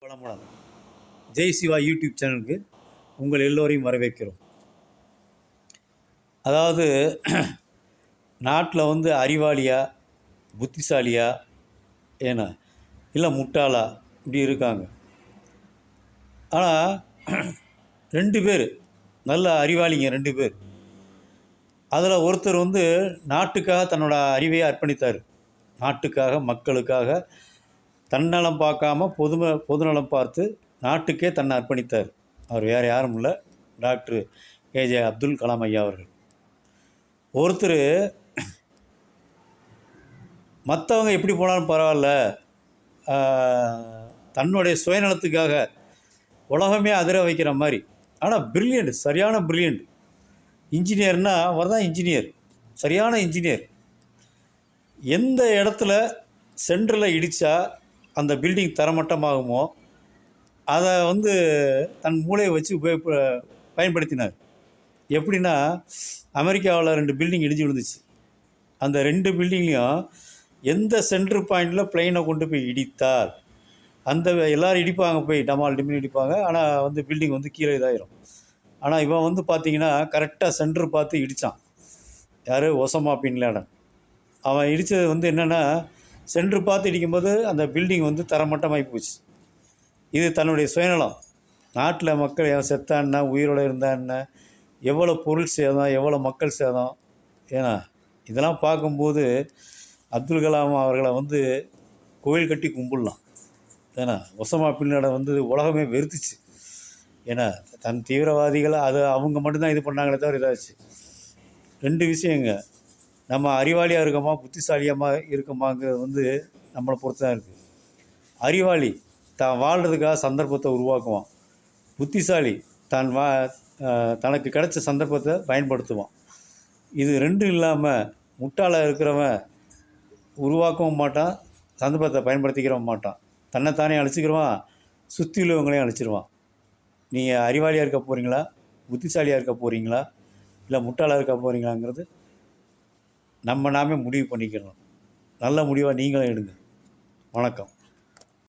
வளமுடன். ஜெய் சிவா யூடியூப் சேனலுக்கு உங்கள் எல்லோரையும் வரவேற்கிறோம். அதாவது நாட்டில் அறிவாளியா, புத்திசாலியா, ஏன்னா இல்லை முட்டாளா இப்படி இருக்காங்க. ஆனால் 2 பேர் நல்ல அறிவாளிங்க, 2 பேர். அதில் ஒருத்தர் நாட்டுக்காக தன்னோட அறிவையை அர்ப்பணித்தார். நாட்டுக்காக, மக்களுக்காக தன்னலம் பார்க்காம பொதுநலம் பார்த்து நாட்டுக்கே தன்னை அர்ப்பணித்தார். அவர் வேறு யாரும் இல்லை, டாக்டர் ஏஜே அப்துல் கலாம் ஐயா அவர்கள். ஒருத்தர் மற்றவங்க எப்படி போனாலும் பரவாயில்ல, தன்னுடைய சுயநலத்துக்காக உலகமே அதிர வைக்கிற மாதிரி. ஆனால் பிரில்லியண்ட், சரியான பிரில்லியண்ட். இன்ஜினியர்னால் அவர் தான் இன்ஜினியர், சரியான இன்ஜினியர். எந்த இடத்துல சென்டரில் இடித்தா அந்த பில்டிங் தரமட்டமாகுமோ அதை தன் மூளையை வச்சு பயன்படுத்தினார். எப்படின்னா, அமெரிக்காவில் 2 பில்டிங் இடிஞ்சு விழுந்துச்சு. அந்த 2 பில்டிங்லேயும் எந்த சென்டர் பாயிண்டில் பிளைனை கொண்டு போய் இடித்தால் அந்த எல்லோரும் இடிப்பாங்க, போய் டமால் டிமின் இடிப்பாங்க. ஆனால் பில்டிங் கீழே இதாயிரும். ஆனால் இவன் பார்த்தீங்கன்னா கரெக்டாக சென்டர் பார்த்து இடித்தான். யார்? Osama bin Laden. அவன் இடித்தது என்னென்னா, சென்டர் பார்த்து இடிக்கும்போது அந்த பில்டிங் தரமட்டமாகி போச்சு. இது தன்னுடைய சுயநலம். நாட்டில் மக்கள் செத்தான்னா, உயிரோடு இருந்தான்னா, எவ்வளோ பொருள் சேதம், எவ்வளோ மக்கள் சேதம். ஏன்னா இதெல்லாம் பார்க்கும்போது அப்துல் கலாம் அவர்களை கோயில் கட்டி கும்பிடலாம். ஏன்னா ஒசாமா பின் லேடன் உலகமே வெறுத்துச்சு. ஏன்னா தன் தீவிரவாதிகளை அவங்க மட்டும்தான் இது பண்ணாங்களே தவிர இதாச்சு. 2 விஷயங்க. நம்ம அறிவாளியாக இருக்கோமா, புத்திசாலியமாக இருக்கோமாங்கிறது நம்மளை பொறுத்து தான் இருக்குது. அறிவாளி தான் வாழ்கிறதுக்காக சந்தர்ப்பத்தை உருவாக்குவான். புத்திசாலி தனக்கு கிடைச்ச சந்தர்ப்பத்தை பயன்படுத்துவான். இது 2 இல்லாமல் முட்டாளாக இருக்கிறவன் உருவாக்கவும் மாட்டான், சந்தர்ப்பத்தை பயன்படுத்திக்கிறவும் மாட்டான். தன்னைத்தானே அழிச்சிக்கிறவான், சுற்றி உள்ளவங்களையும் அழிச்சிருவான். நீங்கள் அறிவாளியாக இருக்க போகிறீங்களா, புத்திசாலியாக இருக்க போகிறீங்களா, இல்லை முட்டாளாக இருக்க போகிறீங்களாங்கிறது நாமே முடிவு பண்ணிக்கிறோம். நல்ல முடிவாக நீங்களும் எடுங்க. வணக்கம்.